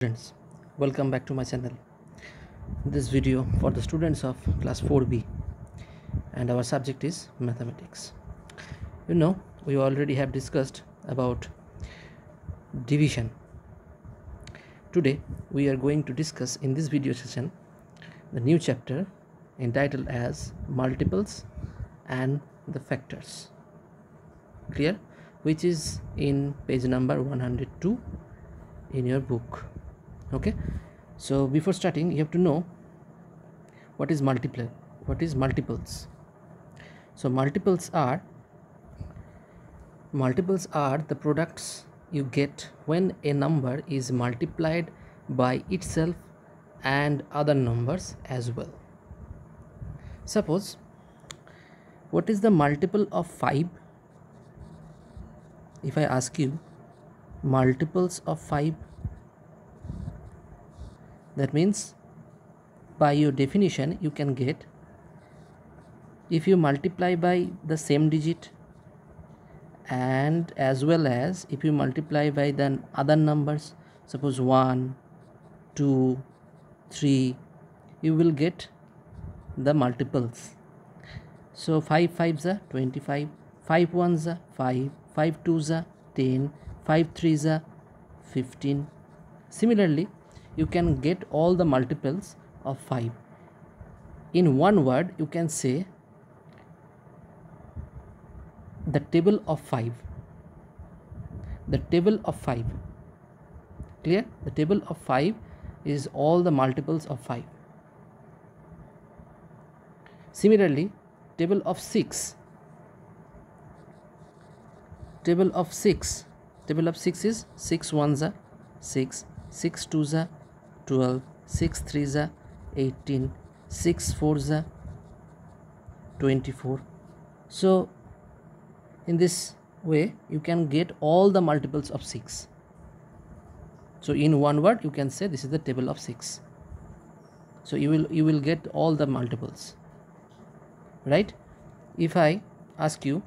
Friends, welcome back to my channel. This video for the students of class 4B and our subject is mathematics. We already have discussed about division. Today we are going to discuss in this video session the new chapter entitled as multiples and the factors. Clear? Which is in page number 102 in your book. Okay, so before starting you have to know what is multiples. So multiples are the products you get when a number is multiplied by itself and other numbers as well. Suppose, what is the multiple of 5? If I ask you multiples of 5, that means by your definition you can get, if you multiply by the same digit and as well as if you multiply by the other numbers, suppose 1, 2, 3, you will get the multiples. So 5 5s are 25, 5 1s are 5, 5 2s are 10, 5 3s are 15. Similarly, you can get all the multiples of 5. In one word, you can say the table of 5. The table of 5. Clear? The table of 5 is all the multiples of 5. Similarly, table of 6. Table of 6. Table of 6 is 6 1s are 6, 6 2s are 12, 6 3s are 18, 6 4s are 24. So in this way you can get all the multiples of 6. So in one word you can say this is the table of 6. So you will get all the multiples, right? If I ask you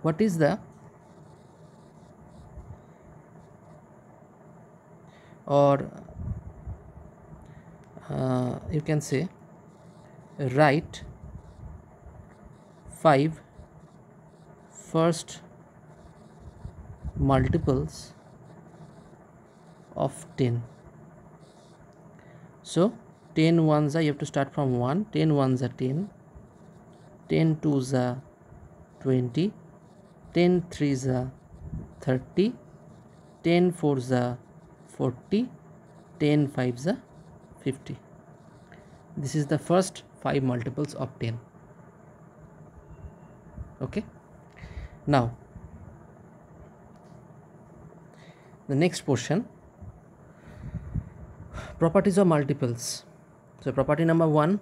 what is the you can say write 5 first multiples of 10. So 10 1s are, you have to start from 1, 10 1s are 10, 10 2s are 20, 10 3s are 30, 10 4s are 40, 10 5s are 50. This is the first 5 multiples of 10. Okay, now the next portion, properties of multiples. So property number 1,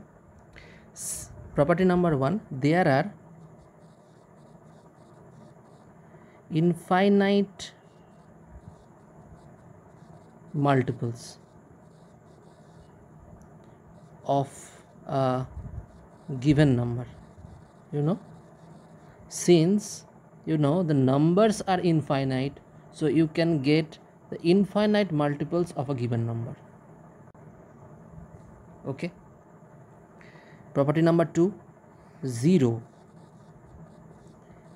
there are infinite multiples of a given number. Since the numbers are infinite, so you can get the infinite multiples of a given number. Okay, property number 2, 0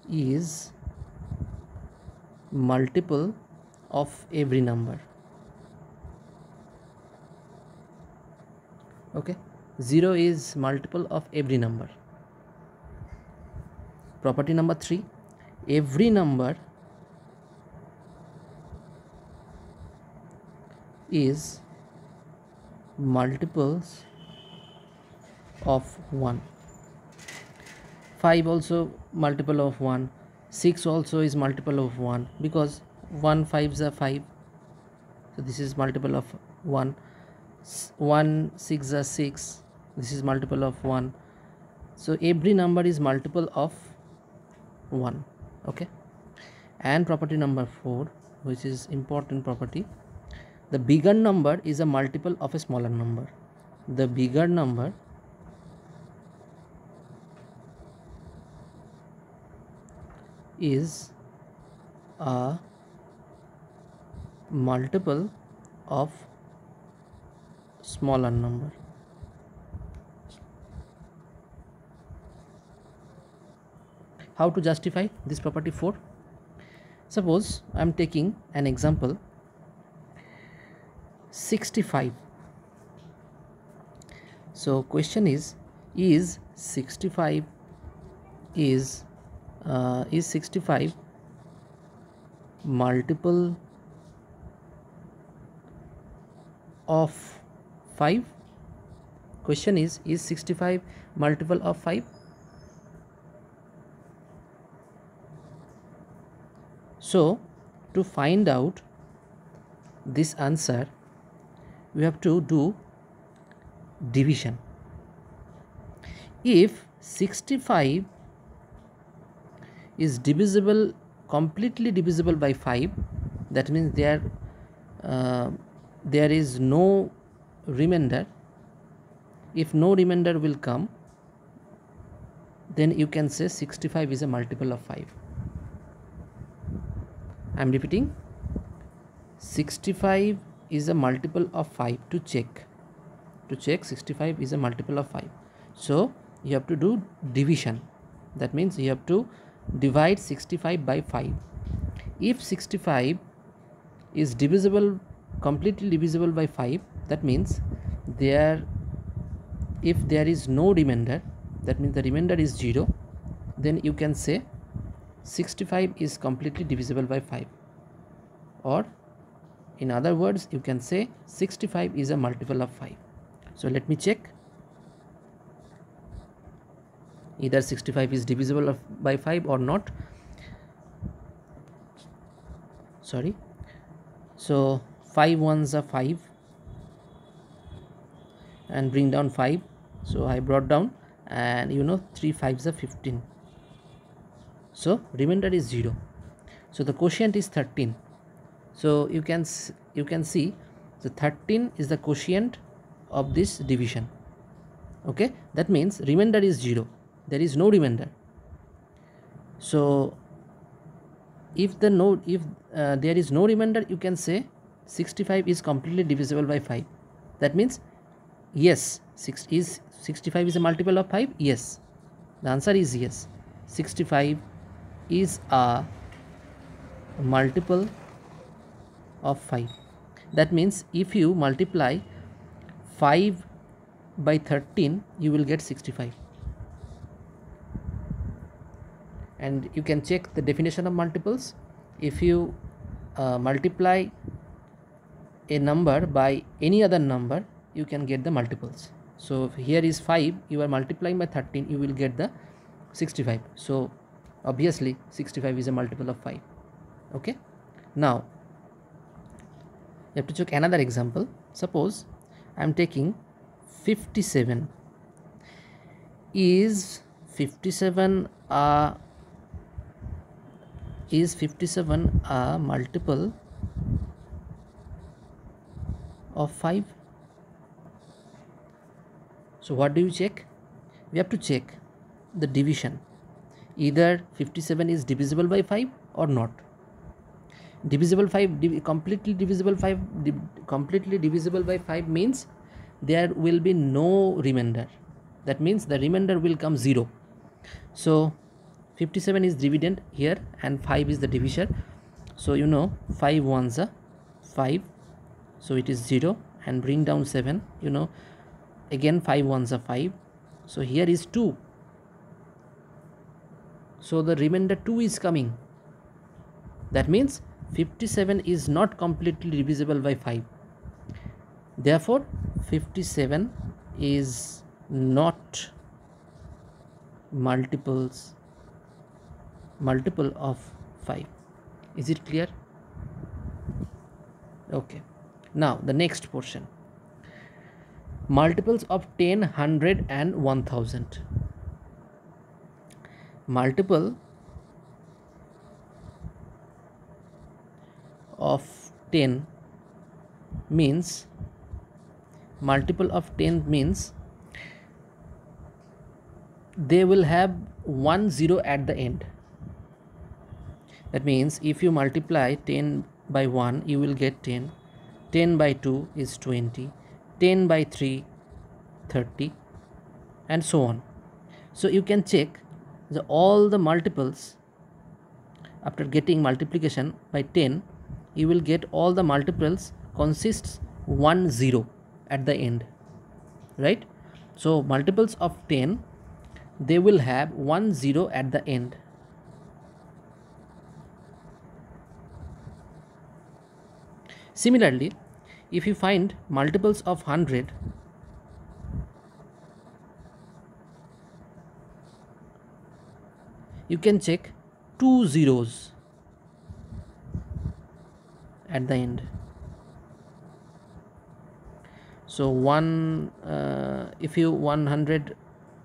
is multiple of every number. Okay, 0 is multiple of every number. Property number 3, every number is multiples of 1. 5 also multiple of 1, 6 also is multiple of 1 because 1 5s are 5, so this is multiple of 1. 1 6 are 6, this is multiple of 1. So every number is multiple of 1. Okay, and property number 4, which is important property, the bigger number is a multiple of a smaller number. The bigger number is a multiple of smaller number. How to justify this property 4? Suppose I am taking an example 65. So question is 65 is 65 multiple of 5? Question is 65 multiple of 5? So to find out this answer, we have to do division. If 65 is divisible, completely divisible by 5, that means there is no remainder. If no remainder will come, then you can say 65 is a multiple of 5. I am repeating, 65 is a multiple of 5. To check 65 is a multiple of 5. So you have to do division. That means you have to divide 65 by 5. If 65 is divisible, completely divisible by 5, that means if there is no remainder, that means the remainder is 0, then you can say 65 is completely divisible by 5, or in other words you can say 65 is a multiple of 5. So let me check, either 65 is divisible by 5 or not. Sorry, so 5 ones are 5 and bring down 5, so I brought down, and 3 5s are 15, so remainder is 0. So the quotient is 13. So you can see the 13 is the quotient of this division. Okay, that means remainder is 0, there is no remainder. So if there is no remainder, you can say 65 is completely divisible by 5. That means yes, 65 is a multiple of 5. Yes, the answer is yes, 65 is a multiple of 5. That means if you multiply 5 by 13, you will get 65. And you can check the definition of multiples. If you multiply a number by any other number, you can get the multiples. So if here is 5, you are multiplying by 13, you will get the 65. So obviously 65 is a multiple of 5. Okay, now you have to check another example. Suppose I am taking 57. Is 57 a multiple of 5? So what do you check? We have to check the division. Either 57 is divisible by 5 or not. Divisible 5, completely divisible by 5 means there will be no remainder. That means the remainder will come 0. So 57 is dividend here and 5 is the divisor. So 5 ones are 5, so it is 0, and bring down 7, again 5 ones are 5, so here is 2, so the remainder 2 is coming. That means 57 is not completely divisible by 5. Therefore 57 is not multiple of 5. Is it clear? Okay, now the next portion, multiples of 10, 100 and 1000. Multiple of 10 means they will have 1 0 at the end. That means if you multiply 10 by 1 you will get 10, 10 by 2 is 20, 10 by 3 30, and so on. So you can check all the multiples. After getting multiplication by 10, you will get all the multiples consists 1 0 at the end, right? So multiples of 10, they will have 1 0 at the end. Similarly, if you find multiples of 100, you can check 2 zeros at the end. So if you 100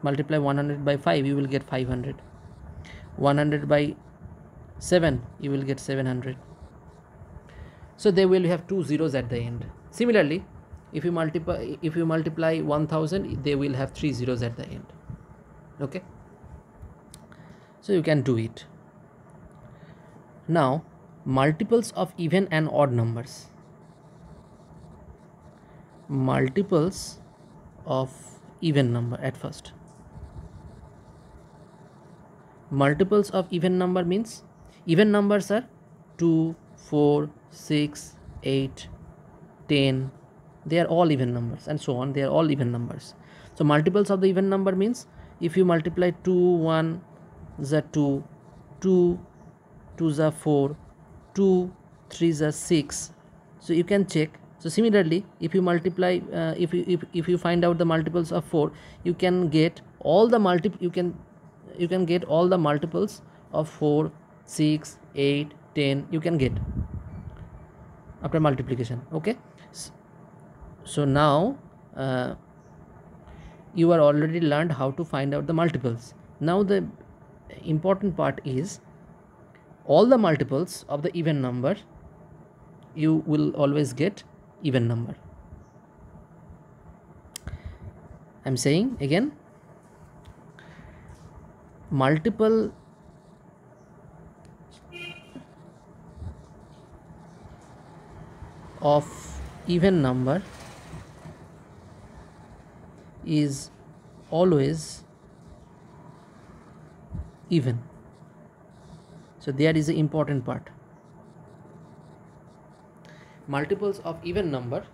multiply 100 by 5, you will get 500. 100 by 7, you will get 700. So they will have 2 zeros at the end. Similarly, if you multiply 1000, they will have 3 zeros at the end. Okay, so you can do it. Now, multiples of even and odd numbers. Multiples of even number at first. Multiples of even number means even numbers are 2, 4, 6, 8, 10. They are all even numbers, and so on. They are all even numbers. So multiples of the even number means if you multiply 2, 1 is a 2, 2, 2 is a 4, 2, 3 is a 6. So you can check. So similarly, if you multiply, if you find out the multiples of 4, you can get all the you can get all the multiples of 4, 6, 8, 10. You can get after multiplication. Okay. So now you are already learned how to find out the multiples. Now the important part is all the multiples of the even number, you will always get even number. I'm saying again, multiple of even number is always even. So there is an important part. Multiples of even number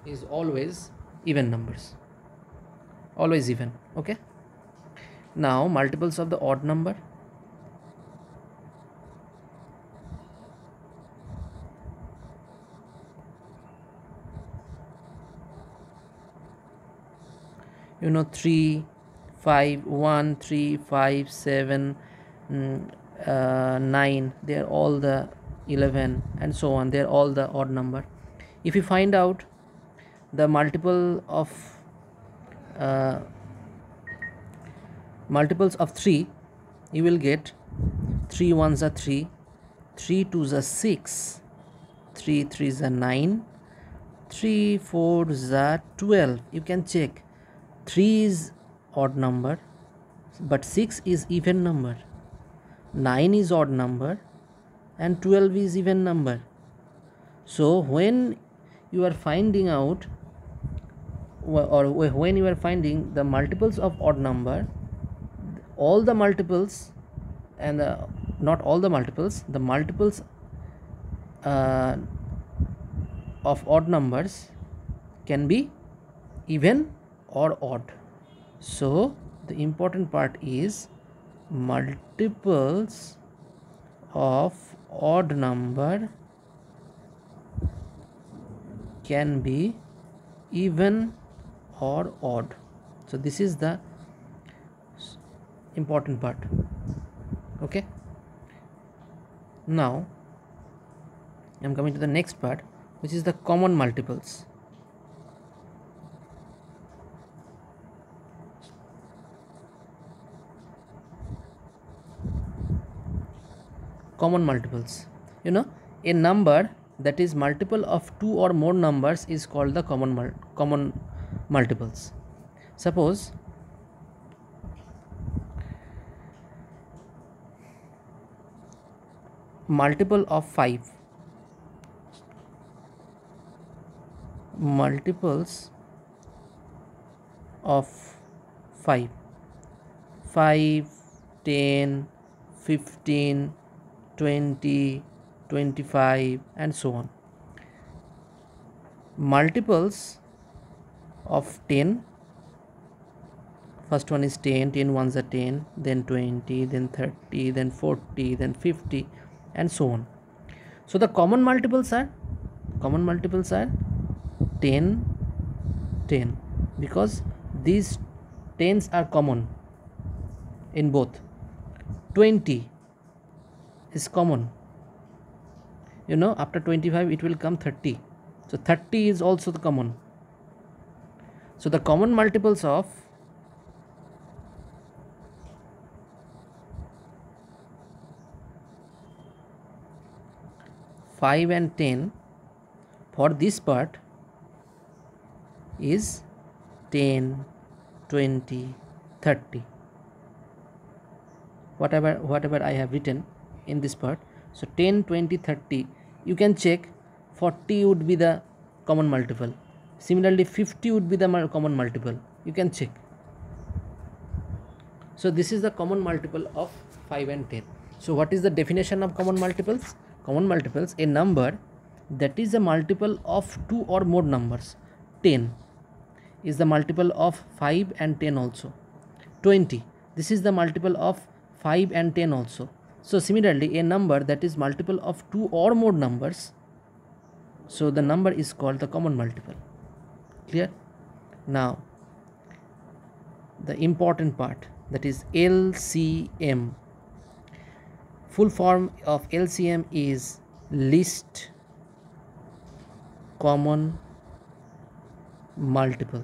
is always even numbers, always even. Okay, now multiples of the odd number. You know, 3, 5, 1, 3, 5, 7, 9, they are all the 11, and so on. They are all the odd number. If you find out the multiples of 3, you will get 3 1s are 3, 3 2s are 6, 3 3s are 9, 3 4s are 12. You can check. 3 is odd number, but 6 is even number, 9 is odd number, and 12 is even number. So when you are finding out, or when you are finding the multiples of odd number, all the multiples, and not all the multiples, the multiples of odd numbers can be even or odd. So the important part is multiples of odd number can be even or odd. So this is the important part. Okay, now I am coming to the next part, which is the common multiples. Common multiples. You know, a number that is multiple of 2 or more numbers is called the common multiples. Suppose multiple of 5 multiples of 5, 5, 10, 15, 20, 25 and so on. Multiples of 10, first one is 10, 10 ones are 10, then 20, then 30, then 40, then 50 and so on. So the common multiples are 10, 10, because these 10s are common in both. 20 is common, you know, after 25 it will come 30, so 30 is also the common. So the common multiples of 5 and 10 for this part is 10, 20, 30, whatever I have written in this part. So 10, 20, 30, you can check. 40 would be the common multiple, similarly 50 would be the common multiple, you can check. So this is the common multiple of 5 and 10. So what is the definition of common multiples? Common multiples, a number that is a multiple of 2 or more numbers. 10 is the multiple of 5 and 10 also. 20, this is the multiple of 5 and 10 also. So similarly, a number that is multiple of 2 or more numbers, so the number is called the common multiple. Clear? Now the important part, that is LCM. Full form of LCM is least common multiple.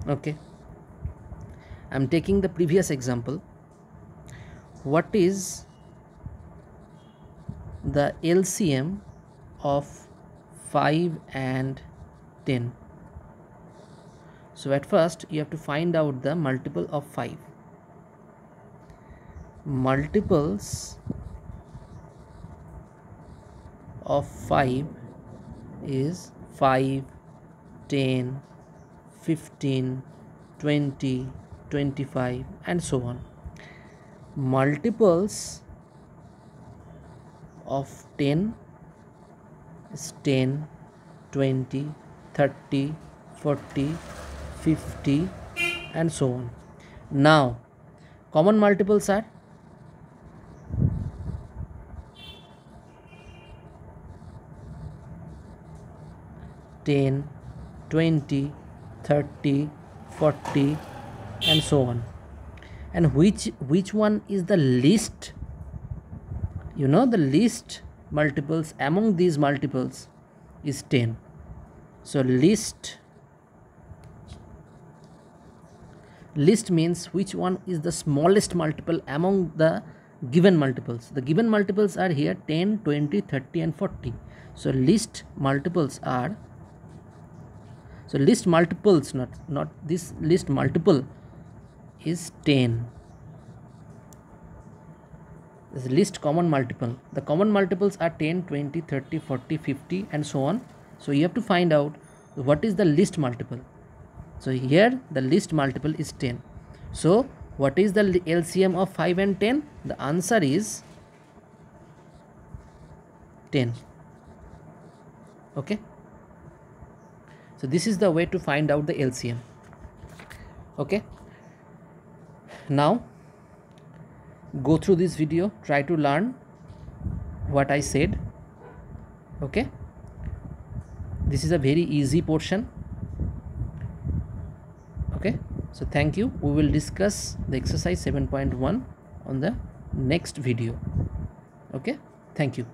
Okay, I'm taking the previous example. What is the LCM of 5 and 10? So at first you have to find out the multiple of 5. Multiples of 5 is 5, 10, 15, 20, 25 and so on. Multiples of 10 is 10, 20, 30, 40, 50 and so on. Now common multiples are 10, 20, 30, 40 and so on. And which one is the least? You know, the least multiples among these multiples is 10. So least means which one is the smallest multiple among the given multiples. The given multiples are here 10, 20, 30 and 40. So least multiples are, so least multiples, not this least multiple is 10. This is least common multiple. The common multiples are 10, 20, 30, 40, 50 and so on. So you have to find out what is the least multiple. So here the least multiple is 10. So what is the LCM of 5 and 10? The answer is 10. Okay. So this is the way to find out the LCM. Okay. Now go through this video, try to learn what I said. Okay. This is a very easy portion. Okay. So thank you. We will discuss the exercise 7.1 on the next video. Okay. Thank you.